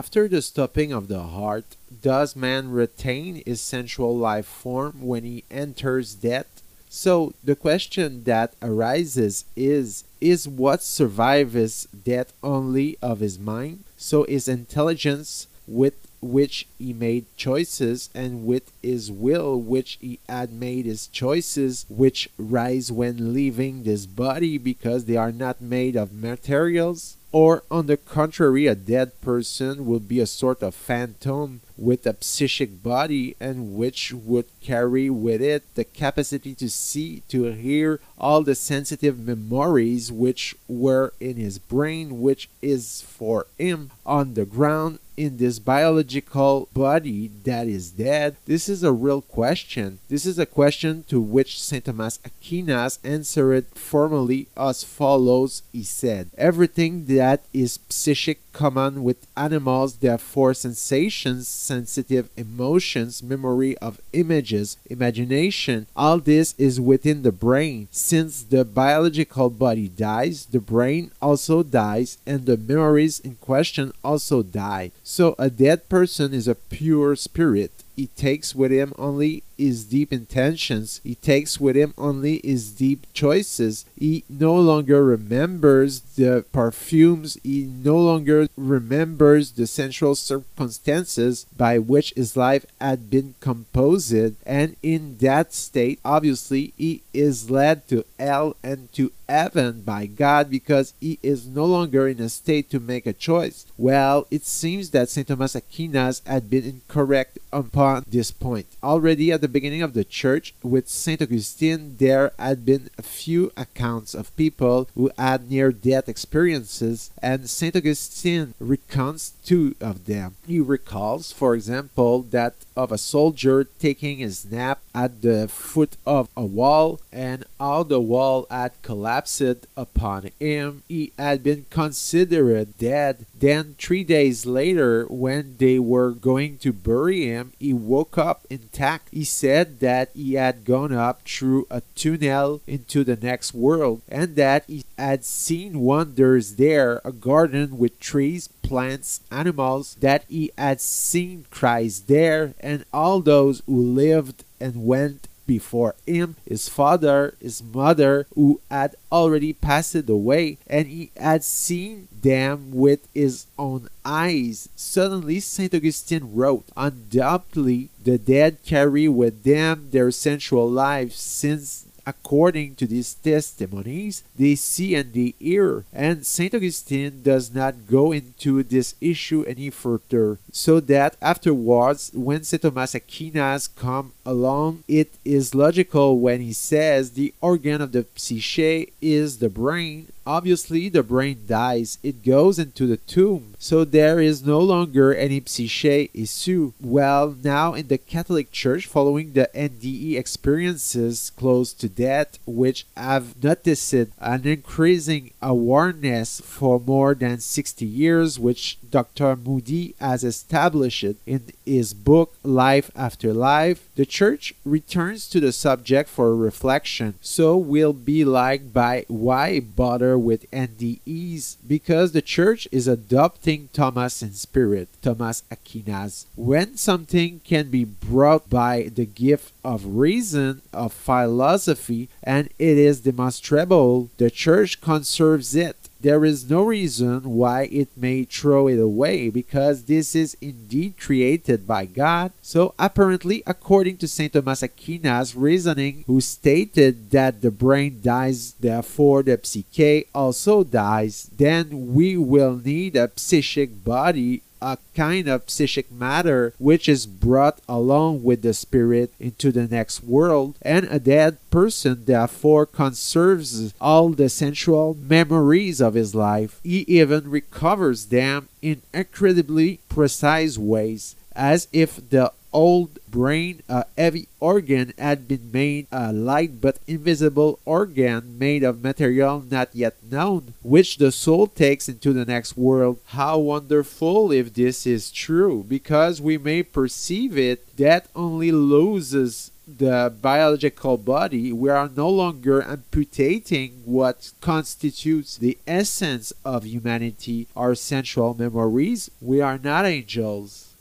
After the stopping of the heart, does man retain his sensual life form when he enters death? So the question that arises is what survives death only of his mind? So his intelligence with which he made choices, and with his will which he had made his choices, which rise when leaving this body because they are not made of materials? Or on the contrary, a dead person will be a sort of phantom with a psychic body, and which would carry with it the capacity to see, to hear all the sensitive memories which were in his brain, which is for him on the ground in this biological body that is dead? This is a real question. This is a question to which Saint Thomas Aquinas answered formally as follows. He said, everything that is psychic common with animals, therefore sensations, sensitive emotions, memory of images, imagination, all this is within the brain. Since the biological body dies, the brain also dies, and the memories in question also die. So a dead person is a pure spirit. He takes with him only his deep intentions. He takes with him only his deep choices. He no longer remembers the perfumes. He no longer remembers the sensual circumstances by which his life had been composed. And in that state, obviously, he is led to hell and to heaven by God, because he is no longer in a state to make a choice. Well, it seems that Saint Thomas Aquinas had been incorrect upon this point. Already at the beginning of the church, with Saint-Augustine, there had been a few accounts of people who had near-death experiences, and Saint-Augustine recounts two of them. He recalls, for example, that of a soldier taking his nap at the foot of a wall, and how the wall had collapsed upon him. He had been considered dead. Then 3 days later, when they were going to bury him, he woke up intact. He said that he had gone up through a tunnel into the next world, and that he had seen wonders there, a garden with trees, plants, animals, that he had seen Christ there, and all those who lived and went before him, his father, his mother, who had already passed away, and he had seen them with his own eyes. Suddenly, Saint Augustine wrote, undoubtedly the dead carry with them their sensual lives, since according to these testimonies, they see and they hear. And Saint Augustine does not go into this issue any further, so that afterwards, when Saint Thomas Aquinas come along, it is logical when he says the organ of the psyche is the brain. Obviously, the brain dies. It goes into the tomb. So there is no longer any psyche issue. Well, now in the Catholic Church, following the NDE experiences close to death, which have noticed an increasing awareness for more than 60 years, which Dr. Moody has established in his book Life After Life, the Church returns to the subject for reflection. So we'll be like, by why bother with NDEs? Because the Church is adopting Thomas in spirit, Thomas Aquinas. When something can be brought by the gift of reason, of philosophy, and it is demonstrable, the Church conserves it. There is no reason why it may throw it away, because this is indeed created by God. So apparently, according to Saint Thomas Aquinas' reasoning, who stated that the brain dies, therefore the psyche also dies, then we will need a psychic body, a kind of psychic matter which is brought along with the spirit into the next world, and a dead person therefore conserves all the sensual memories of his life. He even recovers them in incredibly precise ways, as if the old brain, a heavy organ, had been made a light but invisible organ made of material not yet known, which the soul takes into the next world. How wonderful if this is true, because we may perceive it. That only loses the biological body, we are no longer amputating what constitutes the essence of humanity, our sensual memories. We are not angels.